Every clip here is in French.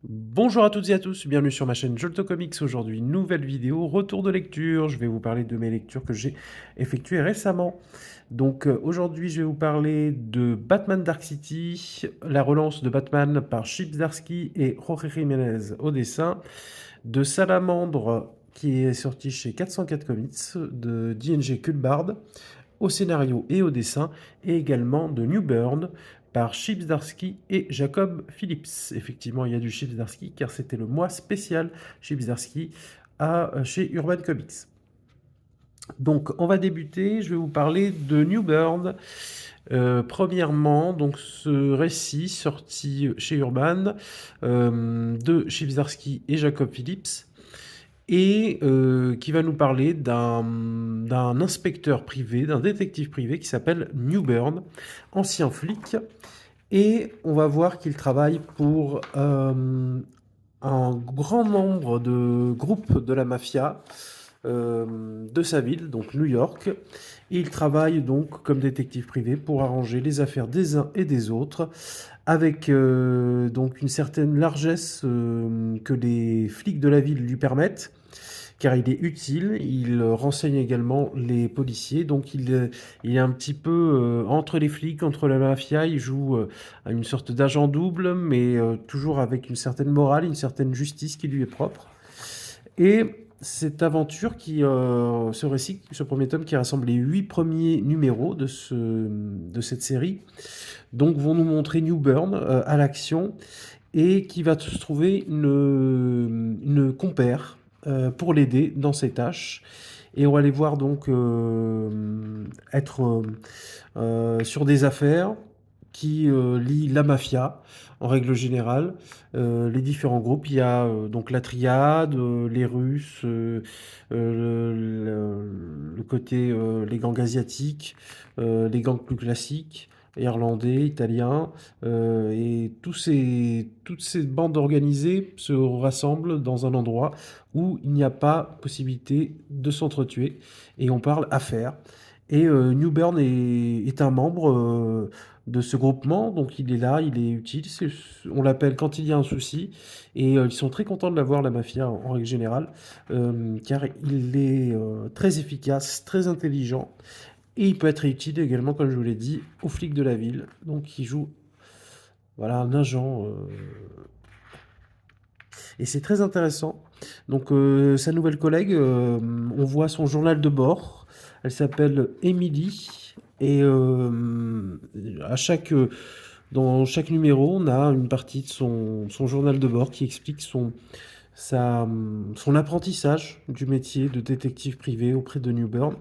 Bonjour à toutes et à tous, bienvenue sur ma chaîne Jolto Comics. Aujourd'hui, nouvelle vidéo, retour de lecture. Je vais vous parler de mes lectures que j'ai effectuées récemment. Donc aujourd'hui, je vais vous parler de Batman Dark City, la relance de Batman par Chip Zdarsky et Jorge Jiménez au dessin, de Salamandre qui est sorti chez 404 Comics, de D&G Culbard au scénario et au dessin, et également de New Burn par Chip Zdarsky et Jacob Phillips. Effectivement, il y a du Chip Zdarsky car c'était le mois spécial Chip Zdarsky chez Urban Comics. Donc, on va débuter. Je vais vous parler de New Burn. Premièrement, donc ce récit sorti chez Urban de Chip Zdarsky et Jacob Phillips et qui va nous parler d'un inspecteur privé, d'un détective privé qui s'appelle Newburn, ancien flic, et on va voir qu'il travaille pour un grand nombre de groupes de la mafia de sa ville, donc New York. Et il travaille donc comme détective privé pour arranger les affaires des uns et des autres, avec donc une certaine largesse que les flics de la ville lui permettent, car il est utile, il renseigne également les policiers, donc il est un petit peu entre les flics, entre la mafia, il joue à une sorte d'agent double, mais toujours avec une certaine morale, une certaine justice qui lui est propre. Et cette aventure, ce récit, ce premier tome qui rassemble les 8 premiers numéros de cette série, donc vont nous montrer New Burn à l'action et qui va se trouver une compère pour l'aider dans ses tâches. Et on va les voir donc être sur des affaires qui lient la mafia en règle générale, les différents groupes. Il y a donc la triade, les Russes, le côté les gangs asiatiques, les gangs plus classiques, irlandais, italiens, et toutes ces bandes organisées se rassemblent dans un endroit où il n'y a pas possibilité de s'entretuer, et on parle affaires. Et New Bern est un membre de ce groupement, donc il est là, il est utile, on l'appelle quand il y a un souci, et ils sont très contents de l'avoir, la mafia, en règle générale, car il est très efficace, très intelligent, et il peut être utile également, comme je vous l'ai dit, aux flics de la ville, donc il joue voilà, un agent, et c'est très intéressant. Donc sa nouvelle collègue, on voit son journal de bord, elle s'appelle Emily, et dans chaque numéro, on a une partie de son journal de bord qui explique son apprentissage du métier de détective privé auprès de New Bern.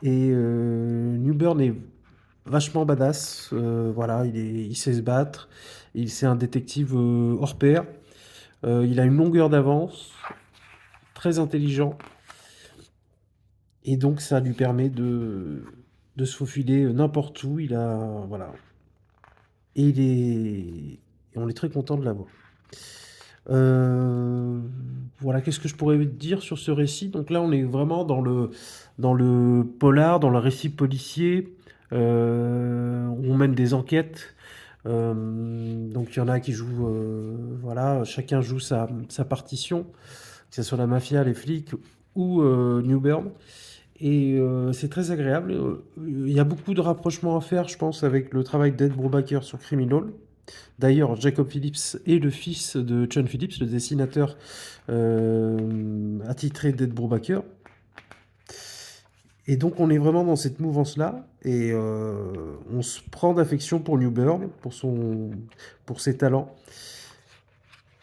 Et New Bern est vachement badass, voilà, il sait se battre, c'est un détective hors pair, il a une longueur d'avance, très intelligent, et donc ça lui permet de se faufiler n'importe où, voilà, et on est très content de l'avoir. Euh, voilà, qu'est-ce que je pourrais dire sur ce récit? Donc là, on est vraiment dans le polar, dans le récit policier. On mène des enquêtes. Donc il y en a qui jouent, voilà, chacun joue sa partition, que ce soit la mafia, les flics ou New Bern. Et c'est très agréable. Il y a beaucoup de rapprochements à faire, je pense, avec le travail d'Ed Brubaker sur Criminal. D'ailleurs, Jacob Phillips est le fils de John Phillips, le dessinateur attitré d'Ed Brubaker. Et donc on est vraiment dans cette mouvance-là, et on se prend d'affection pour New Bern, pour ses talents,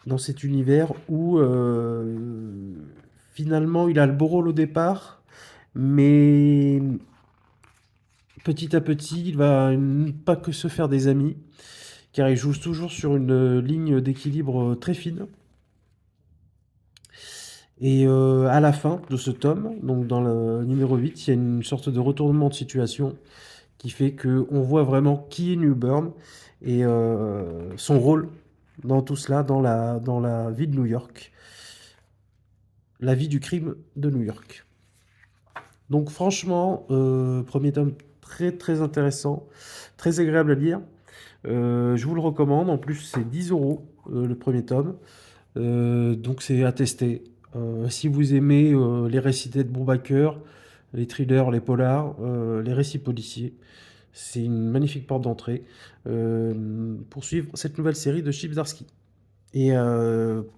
dans cet univers où finalement il a le beau rôle au départ, mais petit à petit il va pas que se faire des amis, car il joue toujours sur une ligne d'équilibre très fine. Et à la fin de ce tome, donc dans le numéro 8, il y a une sorte de retournement de situation qui fait qu'on voit vraiment qui est New Bern et son rôle dans tout cela, dans la vie de New York, la vie du crime de New York. Donc franchement, premier tome très très intéressant, très agréable à lire. Je vous le recommande. En plus, c'est 10 € le premier tome. Donc c'est à tester. Si vous aimez les récits d'Ed Brubaker, les thrillers, les polars, les récits policiers, c'est une magnifique porte d'entrée pour suivre cette nouvelle série de Chip Zdarsky. Et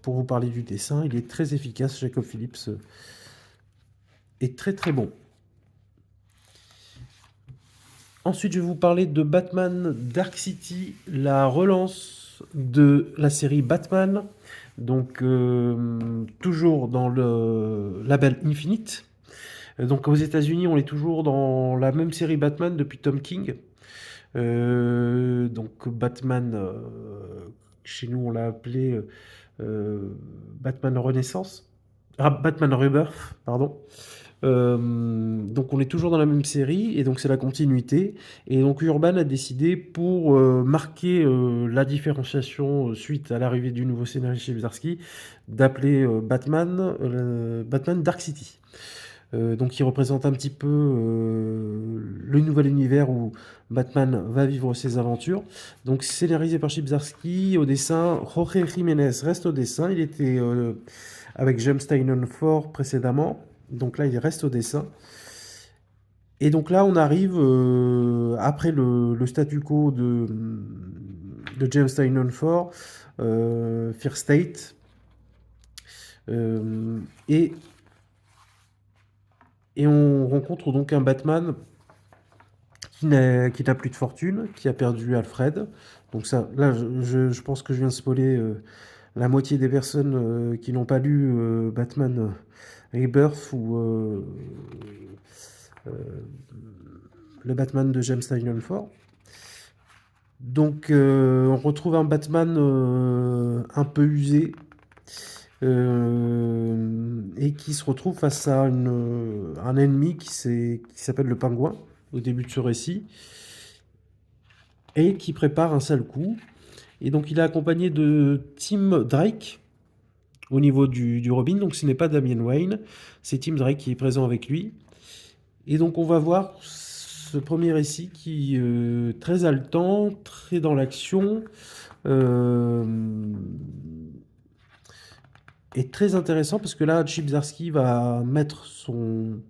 pour vous parler du dessin, il est très efficace. Jacob Phillips est très très bon. Ensuite, je vais vous parler de Batman Dark City, la relance de la série Batman. Donc, toujours dans le label Infinite. Donc, aux États-Unis, on est toujours dans la même série Batman depuis Tom King. Donc, Batman, chez nous, on l'a appelé Batman Renaissance. Ah, Batman Rebirth, pardon. Donc on est toujours dans la même série et donc c'est la continuité et donc Urban a décidé pour marquer la différenciation suite à l'arrivée du nouveau scénariste chez Wizarski d'appeler Batman Dark City. Donc il représente un petit peu le nouvel univers où Batman va vivre ses aventures. Donc scénarisé par Chip Zdarsky, au dessin, Jorge Jiménez reste au dessin. Il était avec James Tynion IV précédemment. Donc là, il reste au dessin. Et donc là, on arrive après le statu quo de James Tynion IV, Fear State. Et on rencontre donc un Batman qui n'a plus de fortune, qui a perdu Alfred. Donc ça, là, je pense que je viens de spoiler la moitié des personnes qui n'ont pas lu Batman Rebirth ou le Batman de James Tynion IV. Donc on retrouve un Batman un peu usé et qui se retrouve face à un ennemi qui s'appelle le Pingouin au début de ce récit et qui prépare un sale coup. Et donc il est accompagné de Tim Drake au niveau du Robin, donc ce n'est pas Damian Wayne, c'est Tim Drake qui est présent avec lui. Et donc on va voir ce premier récit qui est très haletant, très dans l'action, est très intéressant parce que là, Chip Zdarsky va mettre son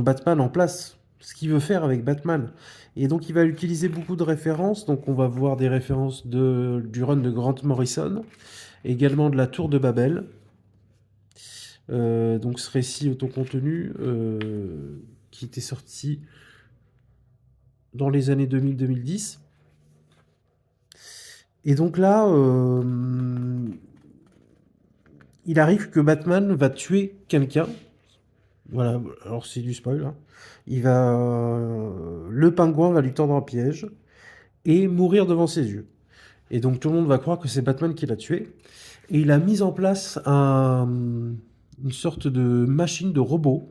Batman en place, ce qu'il veut faire avec Batman. Et donc il va utiliser beaucoup de références, donc on va voir des références du run de Grant Morrison, également de la Tour de Babel. Donc ce récit autocontenu qui était sorti dans les années 2000-2010. Et donc là, il arrive que Batman va tuer quelqu'un. Voilà, alors c'est du spoil, hein. Le pingouin va lui tendre un piège et mourir devant ses yeux. Et donc tout le monde va croire que c'est Batman qui l'a tué. Et il a mis en place une sorte de machine de robot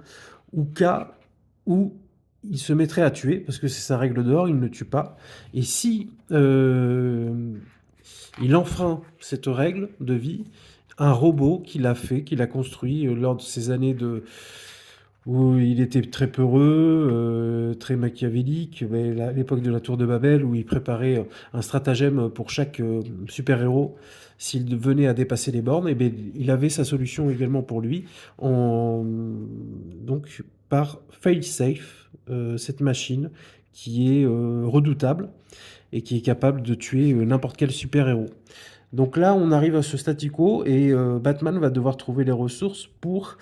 où il se mettrait à tuer, parce que c'est sa règle d'or, il ne tue pas. Et si il enfreint cette règle de vie, un robot qu'il a construit lors de ces années où il était très peureux, très machiavélique, mais à l'époque de la Tour de Babel, où il préparait un stratagème pour chaque super-héros, s'il venait à dépasser les bornes, et bien, il avait sa solution également pour lui, donc par Failsafe, cette machine qui est redoutable et qui est capable de tuer n'importe quel super-héros. Donc là, on arrive à ce statu quo et Batman va devoir trouver les ressources pour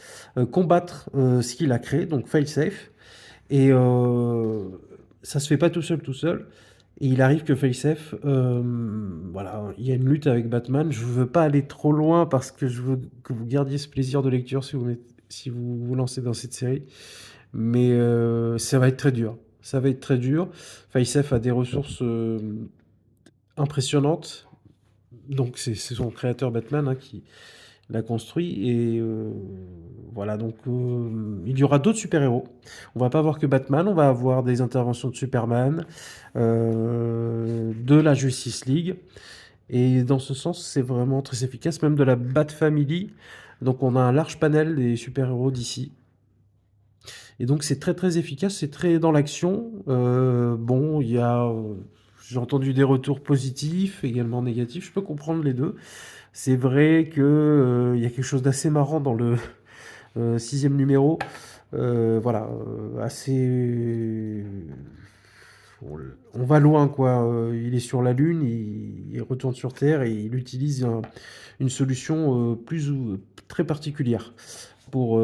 combattre ce qu'il a créé, donc Failsafe. Et ça se fait pas tout seul. Et il arrive que Failsafe, voilà, il y a une lutte avec Batman. Je veux pas aller trop loin parce que je veux que vous gardiez ce plaisir de lecture si vous vous lancez dans cette série. Mais ça va être très dur. Ça va être très dur. Failsafe a des ressources impressionnantes. Donc c'est son créateur Batman hein, qui l'a construit et voilà donc il y aura d'autres super-héros. On va pas voir que Batman, on va avoir des interventions de Superman, de la Justice League et dans ce sens c'est vraiment très efficace, même de la Bat Family. Donc on a un large panel des super-héros d'ici. Et donc c'est très très efficace, c'est très dans l'action. Bon, il y a j'ai entendu des retours positifs, également négatifs, je peux comprendre les 2. C'est vrai que, il y a quelque chose d'assez marrant dans le, 6e numéro, voilà, assez on va loin quoi, il est sur la lune, il retourne sur terre et il utilise une solution, plus ou très particulière pour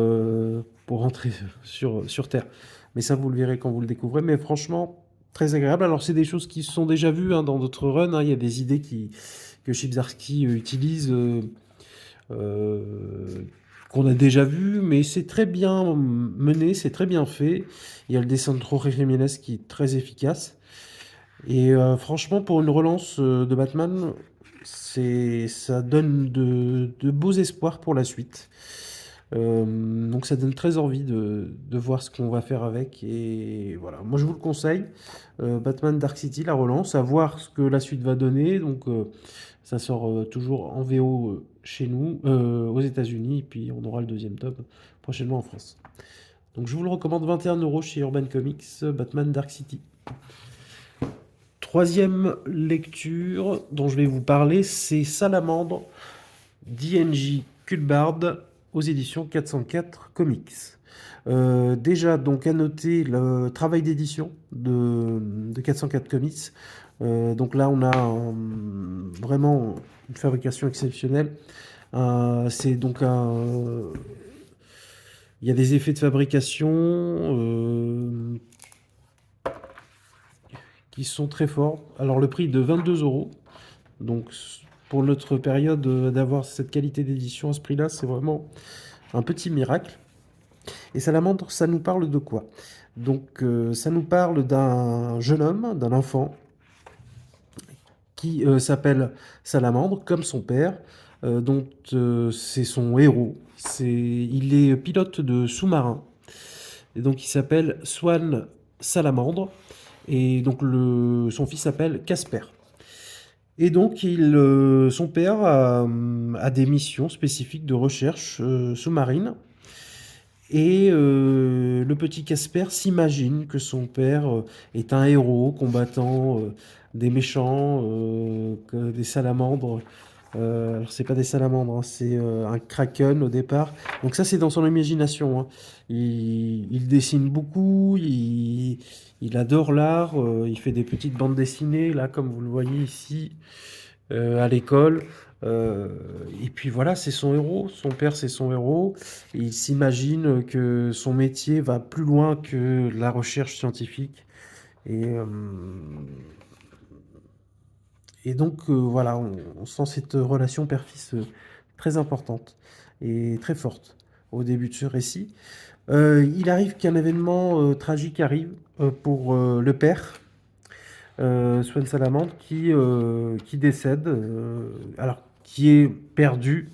rentrer sur terre. Mais ça, vous le verrez quand vous le découvrez, mais franchement, très agréable. Alors c'est des choses qui se sont déjà vues, hein, dans d'autres runs, hein. Il y a des idées que Chibzarski, utilise, qu'on a déjà vues, mais c'est très bien mené, c'est très bien fait. Il y a le dessin de Jorge Jiménez qui est très efficace. Et franchement, pour une relance de Batman, ça donne de beaux espoirs pour la suite. Donc ça donne très envie de voir ce qu'on va faire avec. Et voilà, moi je vous le conseille. Batman Dark City, la relance, à voir ce que la suite va donner. Donc ça sort toujours en VO chez nous, aux États-Unis, et puis on aura le 2e tome prochainement en France. Donc je vous le recommande, 21 € chez Urban Comics, Batman Dark City. 3e lecture dont je vais vous parler, c'est Salamandre d'I.N.J. Culbard aux éditions 404 Comics. Déjà, donc à noter le travail d'édition de 404 Comics. Donc là, on a vraiment une fabrication exceptionnelle. C'est donc il y a des effets de fabrication qui sont très forts. Alors le prix est de 22 €. Donc pour notre période, d'avoir cette qualité d'édition à ce prix-là, c'est vraiment un petit miracle. Et Salamandre, ça nous parle de quoi? Donc ça nous parle d'un jeune homme, d'un enfant, qui s'appelle Salamandre, comme son père, dont c'est son héros. Il est pilote de sous-marin. Et donc il s'appelle Swan Salamandre. Et donc son fils s'appelle Casper. Et donc son père a des missions spécifiques de recherche sous-marine. Et le petit Casper s'imagine que son père est un héros combattant des méchants, des salamandres. Alors c'est pas des salamandres, hein, c'est un kraken au départ. Donc ça c'est dans son imagination, hein. Il dessine beaucoup, il adore l'art, il fait des petites bandes dessinées, là comme vous le voyez ici, à l'école. Et puis voilà, c'est son héros, son père c'est son héros. Et il s'imagine que son métier va plus loin que la recherche scientifique. Et, euh, et donc voilà, on sent cette relation père-fils très importante et très forte au début de ce récit. Il arrive qu'un événement tragique arrive pour le père, Swan Salamandre, qui décède, alors qui est perdu.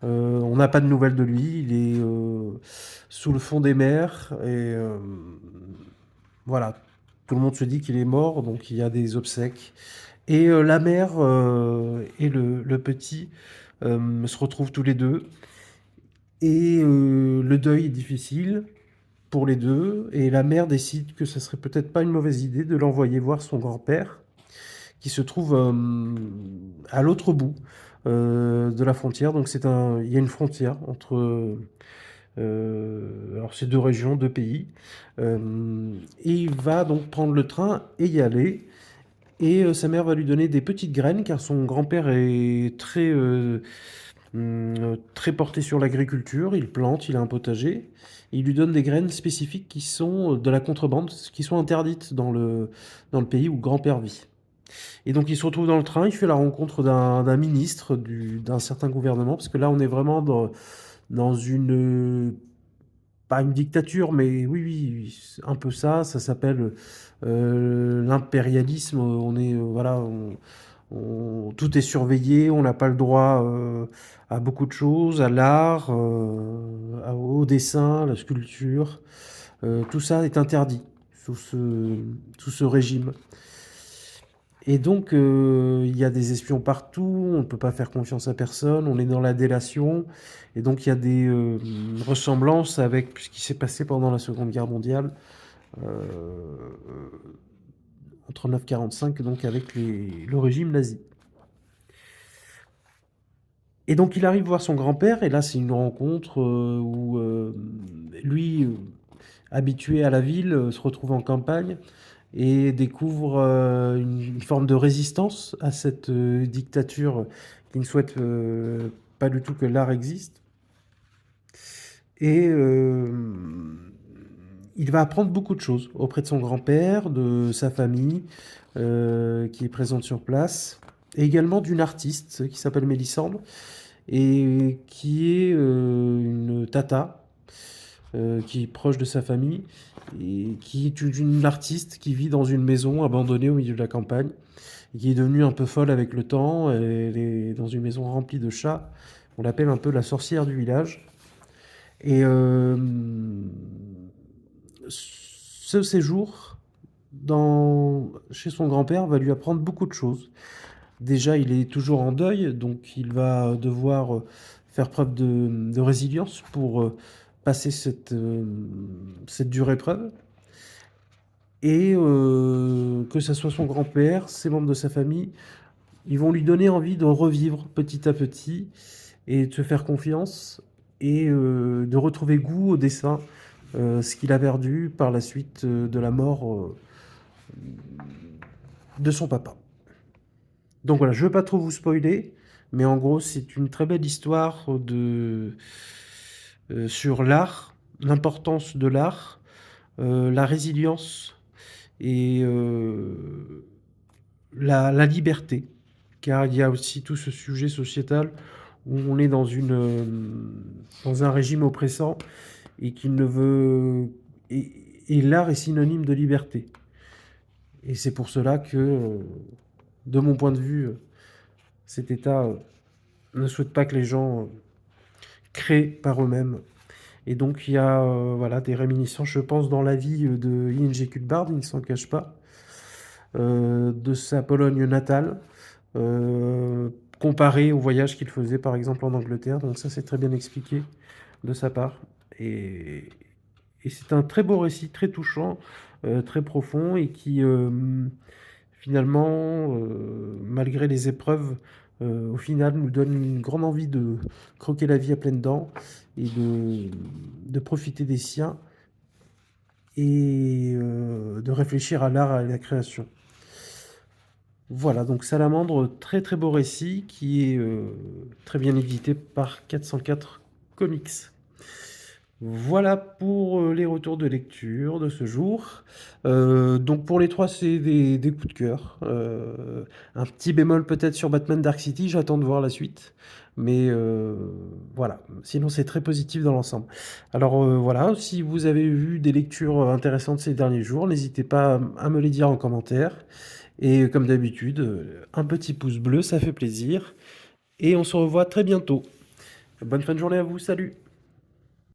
On n'a pas de nouvelles de lui, il est sous le fond des mers et voilà, tout le monde se dit qu'il est mort, donc il y a des obsèques. Et la mère et le petit se retrouvent tous les deux. Et le deuil est difficile pour les deux. Et la mère décide que ce serait peut-être pas une mauvaise idée de l'envoyer voir son grand-père, qui se trouve à l'autre bout de la frontière. Donc il y a une frontière entre alors ces deux régions, deux pays. Et il va donc prendre le train et y aller. Et sa mère va lui donner des petites graines, car son grand-père est très porté sur l'agriculture. Il plante, il a un potager. Il lui donne des graines spécifiques qui sont de la contrebande, qui sont interdites dans le pays où grand-père vit. Et donc il se retrouve dans le train, il fait la rencontre d'un ministre d'un certain gouvernement, parce que là on est vraiment dans une pas une dictature, mais oui, oui, c'est un peu ça. Ça s'appelle l'impérialisme. On est, voilà, tout est surveillé. On n'a pas le droit à beaucoup de choses, à l'art, au dessin, à la sculpture. Tout ça est interdit sous ce régime. Et donc, il y a des espions partout, on ne peut pas faire confiance à personne, on est dans la délation. Et donc, il y a des ressemblances avec ce qui s'est passé pendant la Seconde Guerre mondiale. Euh, en 39-45, donc avec le régime nazi. Et donc il arrive voir son grand-père, et là c'est une rencontre où lui, habitué à la ville, se retrouve en campagne et découvre une forme de résistance à cette dictature qui ne souhaite pas du tout que l'art existe. Et il va apprendre beaucoup de choses auprès de son grand-père, de sa famille qui est présente sur place, et également d'une artiste qui s'appelle Mélissandre, et qui est une tata, qui est proche de sa famille, et qui est une artiste qui vit dans une maison abandonnée au milieu de la campagne, et qui est devenue un peu folle avec le temps. Elle est dans une maison remplie de chats. On l'appelle un peu la sorcière du village. Et ce séjour chez son grand-père va lui apprendre beaucoup de choses. Déjà, il est toujours en deuil, donc il va devoir faire preuve de résilience pour passer cette dure épreuve. Et que ce soit son grand-père, ses membres de sa famille, ils vont lui donner envie de revivre petit à petit et de se faire confiance et de retrouver goût au dessin, ce qu'il a perdu par la suite de la mort de son papa. Donc voilà, je ne veux pas trop vous spoiler, mais en gros, c'est une très belle histoire sur l'art, l'importance de l'art, la résilience et la liberté. Car il y a aussi tout ce sujet sociétal où on est dans un régime oppressant et qui ne veut. Et l'art est synonyme de liberté. Et c'est pour cela que, de mon point de vue, cet État ne souhaite pas que les gens créent par eux-mêmes. Et donc il y a voilà, des réminiscences, je pense, dans la vie de I.N.G. Cuthbert, il ne s'en cache pas, de sa Pologne natale, comparé au voyage qu'il faisait par exemple en Angleterre. Donc ça, c'est très bien expliqué de sa part. Et, et c'est un très beau récit, très touchant, très profond, et qui finalement, malgré les épreuves, au final nous donne une grande envie de croquer la vie à pleines dents et de profiter des siens et de réfléchir à l'art et à la création. Voilà, donc Salamandre, très très beau récit qui est très bien édité par 404 Comics. Voilà pour les retours de lecture de ce jour. Donc pour les trois, c'est des coups de cœur. Un petit bémol peut-être sur Batman Dark City, j'attends de voir la suite. Mais voilà, sinon c'est très positif dans l'ensemble. Alors voilà, si vous avez vu des lectures intéressantes ces derniers jours, n'hésitez pas à me les dire en commentaire. Et comme d'habitude, un petit pouce bleu, ça fait plaisir. Et on se revoit très bientôt. Bonne fin de journée à vous, salut!